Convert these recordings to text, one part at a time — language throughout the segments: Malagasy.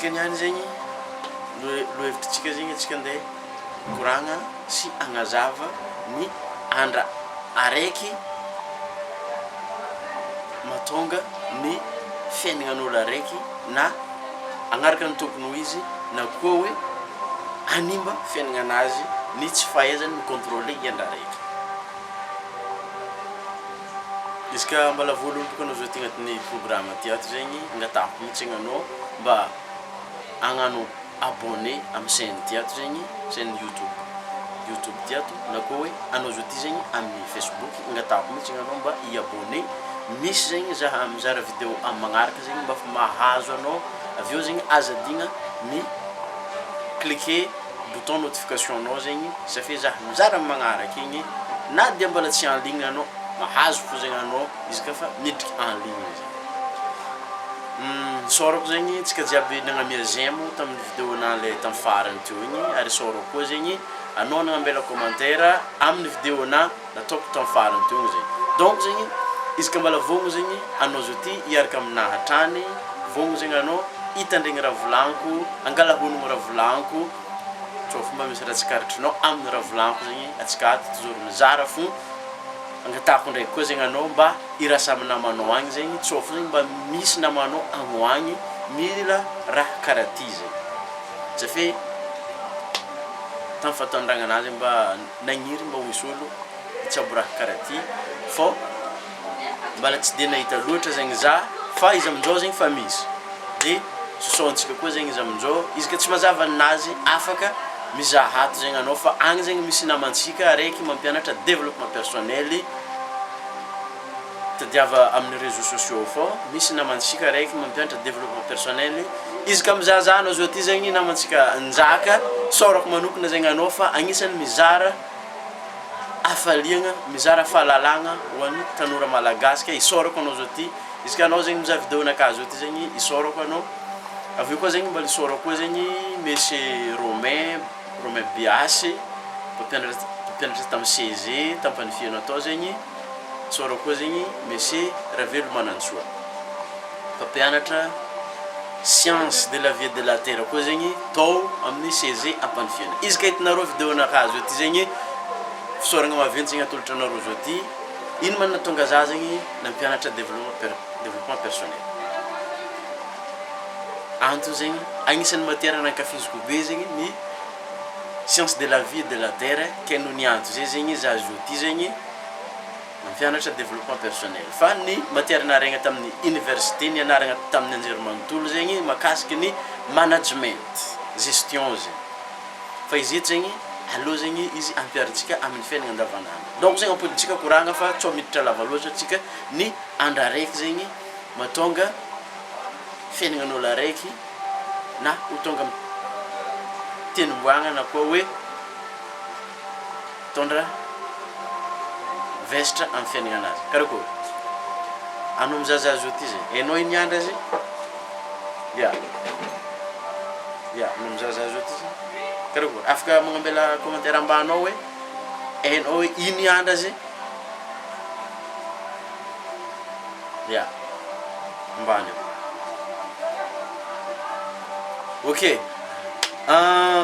Isika niany zegny lohevitrintsika zegny atsika andeha koragna sy agnazava ny andra araiky mahatonga ny fiaignan'olo araiky na agnaraka ny tokony ho izy na koa hoe animba fiaignanazy ny tsy fahaizany micontrôler andra araiky. Izy ka mbala voalohany tokony zao ty agnatin'ny programme ty ato zegny angatahako mihitsy anao mba agnano abonné amin'ny chaîne ty ato zegny chaîne YouTube ty ato na koa hoe anao zao ty zegny amin'ny Facebook angatahako mihitsy anao mba i-abonné. Misy zegny zaha mizara vidéo amin'ny magnaraka zegny mba fa mahazo anao avy eo zegny azadigna ny cliquer bouton notification anao zegny safia zaha mizara amin'ny magnaraka igny na dia mbola tsy en ligne anao mahazo fo zegny anao izy ka fa midriky en ligne zegny. Sorako zegny tsika jiaby nagnamia j'aime tamin'ny vidéo na le tamin'ny farany teo igny ary sorako koa zegny anao nagnambela commentaire amin'ny vidéo na nataoko tamin'ny farany teo zegny. Donc zegny izy ka mbala vogno zegny anao zao ty iaraka aminahy hatrany vogno zegny anao hitandregny raha volaniko angalahonogno raha volaniko tsao fomba misy raha tsikaritrinao amin'ny raha volaniko zegny atsika ato toujours mizara fo angatahako ndraiky koa zegny anao mba irasa amin'ny namanao agny zegny tsao fo zegny mba misy namanao agno agny mila raha karaha ty zegny safia tamin'ny fahatondragnanazy mba nagniry mba hoisy olo hitsabo raha karaha ty fô mbala tsy de nahita loatra zegny za fa izy amin'izao zegny fa misy de sosoantsika koa zegny izy amin'izao izy ka tsy mazava anazy afaka mizaha ato zegny anao fa agny zegny misy namantsika araiky mampianatra développement personnel tadiava amin'ny réseaux sociaux fô misy namantsika araiky mampianatra développement personnel izy ka mizahazaha anao zao ty zegny namantsika njaka sorako manokana zegny anao fa agnisan'ny mizara afaliagna mizara fahalalagna ho an'ny tanora malagasy ka isorako anao zao ty izy ka anao zegny mizaha vidéo nakahy zao ty zegny isorako anao avy eo koa zegny mbala isorako koa zegny monsieur Romain Biasy mpampianatra tamin'ny CG tampanifiana atao zegny isorako koa zegny monsieur Ravelo Manantsoa mpampianatra science de la vie de la terre koa zegny tao amin'ny CG ampanifiana. Izy ka hitanareo vidéo nakahy zao ty zegny fisoragna maventy zegny atolotra anareo zao ty ino man natonga za zegny nampianatra développement personnel anto zegny agnisan'ny matière nankafiziko be zegny ny science de la vie de la terre ke noho ny anto zay zegny za zao ty zegny nampianatra développement personnel fa ny matière naregna tamin'ny université ny anaragna tamin'ny anjerimanontolo zegny makasiky ny management gestion zegny fa izy eto zegny allo zegny izy ampiarintsika amin'ny fiaignana andavanandro. Donc zegny ampodintsika koragna fa tsao miditra lava loatra atsika ny andra araiky zegny mahatonga fiaignan'olo araiky na ho tonga tenim-boagna na koa hoe tondra vestra amin'ny fiaignananazy karakory anao mizahazaha zao ty zegny hainao iny andra zegny ya anao mizahazaha zao ty zegny karakory afaka magnambela commentaire ambanao hoe hainao hoe iny andra zegny ya ambany ok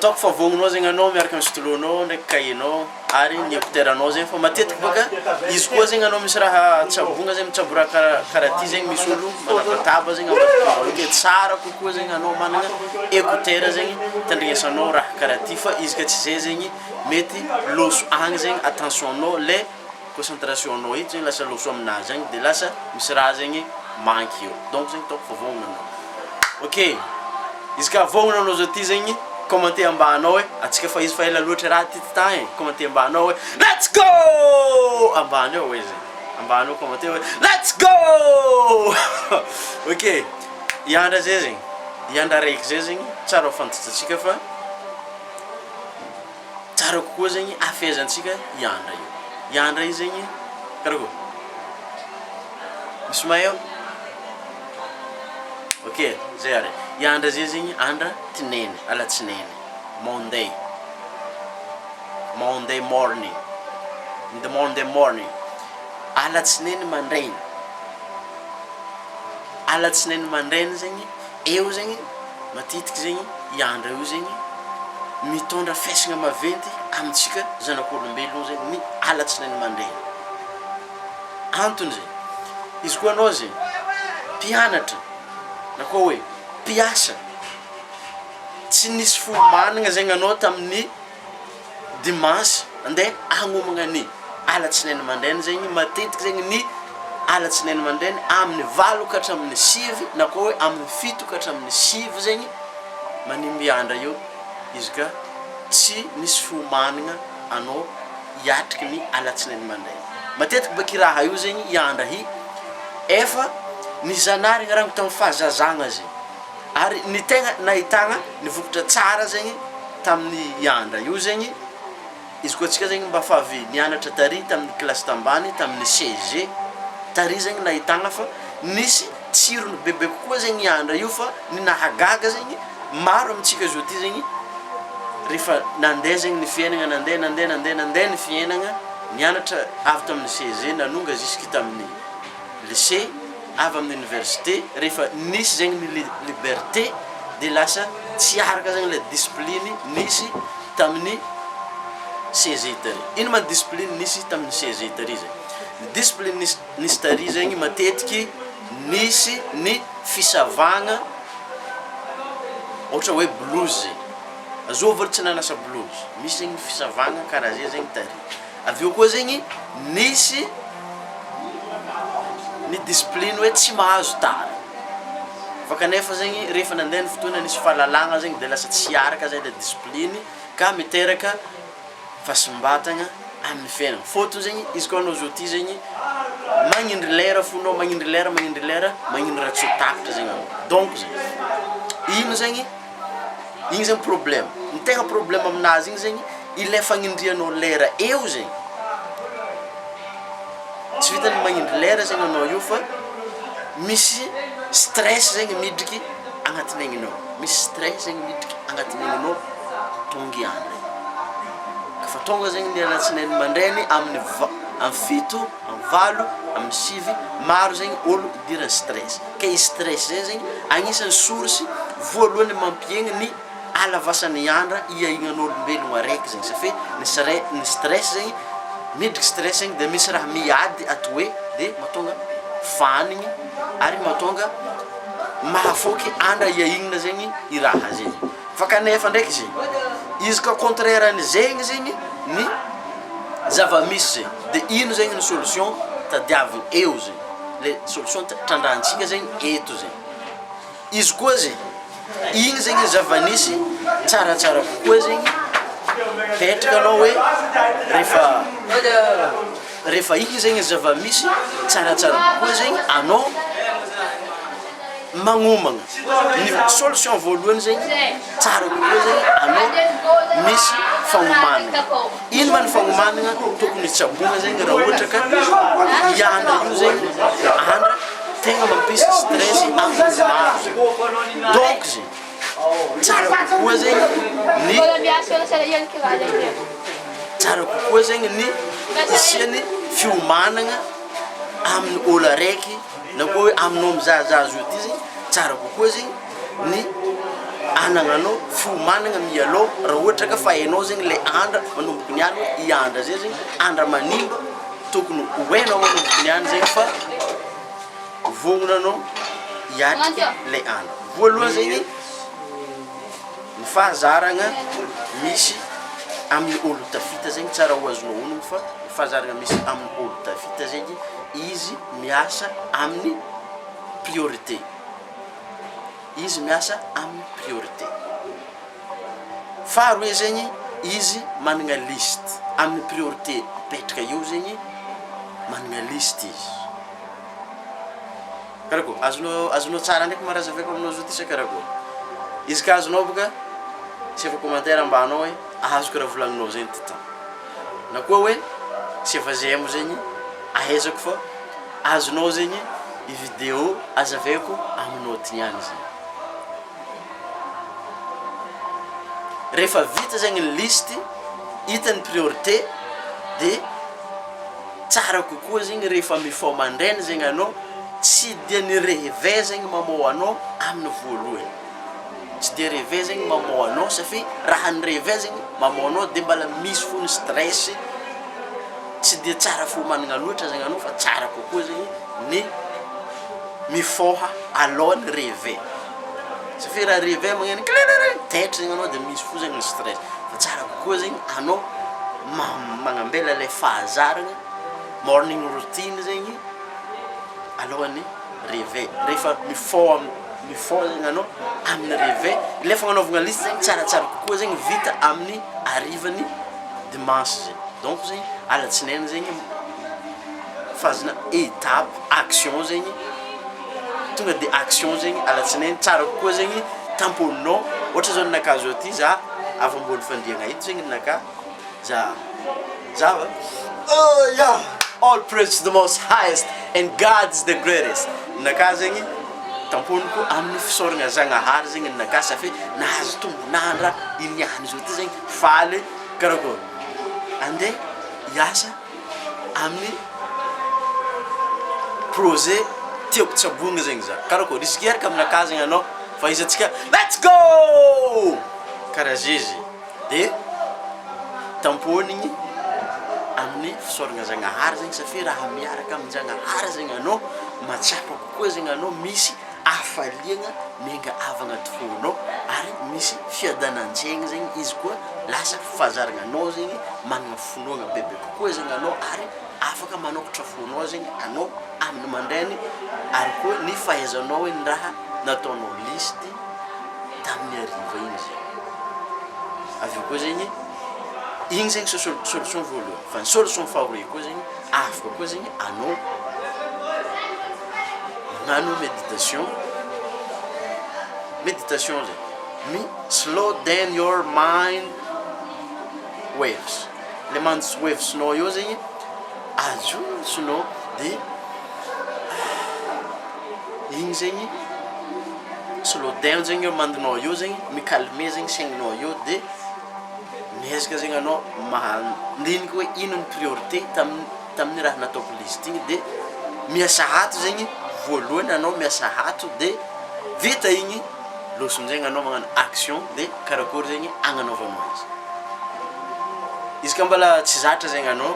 taoko fa vogninao zegny anao miaraka amin'ny stylo-nao ndraiky cahier-nao ary ny écouteur-nao zegny fa matetiky boka izy koa zegny anao misy raha tsabogna zegny mitsabo raha karaha ty zegny misy olo manabataba zegny oke tsara kokoa zegny anao managna écouteur zegny tandrignesanao raha karaha ty fa izy ka tsy zay zegny mety loso agny zegny attention-nao le concentration-nao ito zegny lasa loso aminazy agny de lasa misy raha zegny manky eo donc zegny taoko fa vognina anao ok izy ka vognina anao zao ty zegny commenter ambanao hoe atsika fa izy fa ela loatra raha ty tagny commenter ambanao hoe let's go ambany eo izy ambany eo commenter hoe let's go ok iandra zay zegny iandra raiky zay zegny tsara fantatsatsika fa tsara kokoa zegny afezantsika iandra io iandra io zegny karakoa misy mahay eo ok zay ary iandra zay zegny andra tineny alatsineny Monday morning in the Monday morning alatsineny mandraigny zegny eo zegny matetiky zegny iandra io zegny mitondra fiaisagna maventy amintsika zanak'olombelogno zegny ny alatsinainy mandraina. Antony zegny izy koa anao zegny mpianatra na koa hoe mpiasa tsy nisy fomanagna zegny anao tamin'ny dimanche andeha agnomagna ny alatsinainy mandraina zegny matetiky zegny ny alatsinainy mandraina amin'ny 8 ka hatramin'ny 9 na koa hoe amin'ny 7 ka hatramin'ny 9 zegny manimby andra io izy ka tsy nisy fomanagna anao hiatriky ny alatsinainy mandraina. Matetiky baky raha io zegny iandra hi efa nizanarigna rango tamin'ny fahazazagna zegny ary ny tegna nahitagna nivokatra tsara zegny tamin'ny iandra io zegny izy koa tsika zegny mba fa avy nianatra tary tamin'ny kilasy tambany tamin'ny CG tary zegny nahitagna fa nisy tsirony bebe kokoa zegny iandra io fa ny nahagaga zegny maro amintsika zao ty zegny rehefa nandeha zegny ny fiainagna nandeha ny fiainagna nianatra avy tamin'ny CG nanonga jusque tamin'ny lycée avy amin'ny université rehefa nisy zegny ny liberté de lasa tsy araka zegny le discipline nisy tamin'ny CG tary. Ino ma discipline nisy tamin'ny CG tary zegny? Ny discipline nisy tary zegny matetiky nisy ny fisavagna ohatra hoe blouse zegny. Azovary tsy nanasa blouse misy zegny fisavagna karaha zay zegny tary. Avy eo koa zegny nisy ny discipline hoe tsy mahazo tara fa kanefa zegny rehefa nandeha ny fotoana nisy fahalalagna zegny de lasa tsy araka zay le discipline ka miteraka fahasimbatagna amin'ny fiainagna. Fôtony zegny izy koa anao zao ty zegny magnindry lera fonao magnindry lera magnindry raha tsy ho takatra zegny anao. Donc zegny ino zegny igny zegny problème. Ny tegna problème aminazy igny zegny ilay fagnindrianao lera eo zegny tsy vitany magnindry lera zegny anao io fa misy stress zegny midriky agnatin'ny aignanao, misy stress zegny midriky agnatin'ny aignanao tonga iandra fa tonga zegny ny alatsinainy mandrainy amin'ny 7, amin'ny 8, amin'ny 9 maro zegny olo idirany stress ka i stress zay zegny agnisan'ny source voalohany mampiegna ny alavasan'ny andra iainan'olombelogno araiky zegny satria ny stress zegny midriky stress zegny de misy raha miady atoe de mahatonga fanigny ary mahatonga mahafoky andra iainana zegny i raha zegny. Fa kanefa ndraiky zegny izy ka contraire an'zegny zegny ny zava-misy zegny de ino zegny ny solution tadiavina eo zegny le solution trandrahantsika zegny eto zegny izy koa zegny igny zegny zava-nisy tsaratsara kokoa zegny petraka anao hoe rehefa igny zegny zava-misy tsaratsara kokoa zegny anao magnomagna ny solution voalohany zegny tsara kokoa zegny anao misy fagnomanagna. Ino ma ny fagnomanagna tokony tsabogna zegny raha ohatra ka iandra io zegny andra tegna mampisy stress amin'ny maro zegny. Donc zegny tsara kokoa zegny ny tsara kokoa zegny ny isiany fiomanagna amin'ny olo araiky na koa hoe aminao mizahazaha io ty zegny tsara kokoa zegny ny anagnanao fiomanagna mialao raha ohatra ka fa hainao zegny le andra manomboky ny andro iandra zay zegny andra manimba tokony hoenao manomboky ny andro zegny fa vognonanao hiatriky le andra. Voalohany zegny ny fahazaragna misy amin'ny olo tafita zegny tsara ho azonao onogno fa ny fahazaragna misy amin'ny olo tafita zegny izy miasa amin'ny priorité. Izy miasa amin'ny priorité. Faharoe zegny izy managna liste amin'ny priorité petraka eo zegny managna liste izy. Karakô azonao tsara ndraiky marazaveko aminao zao ty sa karakô izy ka azonao boka seva commentaire ambanao hoe ahazoko raha volagninao zegny ty temps na koa hoe seva j'aime zegny ahezako fa azonao zegny i vidéo azaveko aminao ty niany zegny. Rehefa vita zegny ny liste hitany priorité de tsara kokoa zegny rehefa mifao mandraina zegny anao tsy dia ny rêve zegny mamoa anao amin'ny voalohany tsy de rêve zegny mamoanao satria raha ny rêve zegny mamoanao de mbala misy fony stress tsy de tsara fomanagna loatra zegny anao fa tsara kokoa zegny ny mifoha alohan'ny rêve satria raha rêve magneno taitra zegny anao de misy fo zegny stress fa tsara kokoa zegny anao magnambela le fahazaragna morning routine zegny alohan'ny rêve rehefa mifoha zegny anao amin'ny rêve le fagnanaovagna liste zegny tsaratsara kokoa zegny vita amin'ny arivany dimanche zegny donc zegny alatsinainy zegny fazana étape action zegny tonga de action zegny alatsinainy tsara kokoa zegny tamponinao ohatra zao ninaka zao ty za avy ambony fandriagna eto zegny ninaka zava oh yeah, all praise to the most highest and God is the greatest. Ninaka zegny tamponiko amin'ny fisoragna Zagnahary zegny ninaka safy nahazo tombonandra iniahany zao ty zegny faly karakôry andeha hiasa amin'ny projet tiako tsabogna zegny za karakôry izy keraka aminaka zegny anao fa izy atsika let's go karaha zizy de tamponigny amin'ny fisoragna Zagnahary zegny satria raha miaraka amin'ny Zagnahary zegny anao matsapa kokoa zegny anao misy afaliagna mianga avy agnaty fonao ary misy fiadanan-tsaigny zegny izy koa lasa fahazaragna anao zegny managna finoagna bebe kokoa zegny anao ary afaka manokatra fonao zegny anao amin'ny mandrainy ary koa ny fahaizanao hoe ny raha nataonao listy tamin'ny ariva igny zegny avy koa zegny igny zegny solution voalohany fa ny solution faharoy koa zegny afaka koa zegny anao magnano méditation zegny slow down your mind waves le mind waves nao io zegny ajotsinao de igny zegny slow down zegny io mandinao io zegny mikalme zegny saigninao io de miezaka zegny anao mandiniky hoe ino ny priorité tamin'ny raha nataoko liste igny de miasa hato zegny voalohany anao miasa hato de vita igny losony zegny anao magnano action de karakory zegny agnanaovanao izy ka mbala tsy zatra zegny anao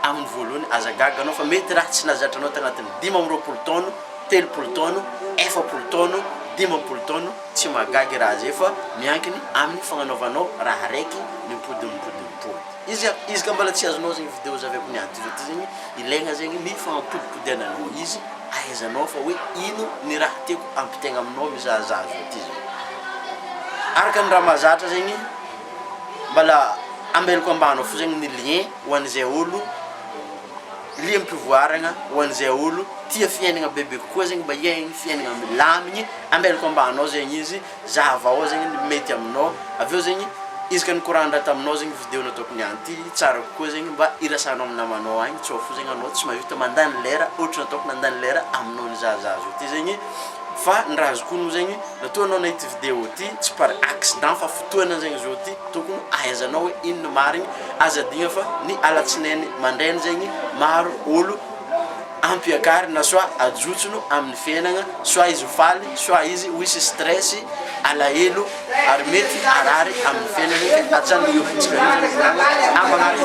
amin'ny voalohany azagaga anao fa mety raha tsy nazatra anao tagnatin'ny 12 taona 3 taona 4 taona 15 taona tsy magagy raha zay fa miankiny amin'ny fagnanaovanao raha raiky mimpodimpody izy ka mbala tsy azonao zegny vidéo zavako nianty zao ty zegny ilaigna zegny ny fagnapodipodiananao izy ahaizanao fa hoe ino ny raha tiako ampitaigna aminao mizahazaha zao ty zegny araka ny raha mahazatra zegny mbala ambelako ambanao fo zegny ny lien ho an'izay olo liam-pivoaragna ho an'izay olo tia fiainagna bebe kokoa zegny mba hiaigny fiainagna milamigny ambelako ambanao zegny izy zahavao zegny mety aminao aveo zegny izy ka nikorandra taminao zegny vidéo nataoko nianty tsara kokoa zegny mba irasanao amin'ny namanao agny tsao fo zegny anao tsy mahavita mandany lera ohatra nataoko nandany lera aminao ny zahazaha zao ty zegny fa ny raha azoko ono zegny nataonao nahity vidéo ty tsy par accident fa fotoana zegny zao ty tokony ahaizanao hoe ino ny marigny azadigna fa ny alatsinainy mandrainy zegny maro olo ampiakary na soit ajotsony amin'ny fiainagna soit izy faly soit izy wisy stress alahelo ary mety arary amin'ny fiainagna atsany io tsika ambagnaty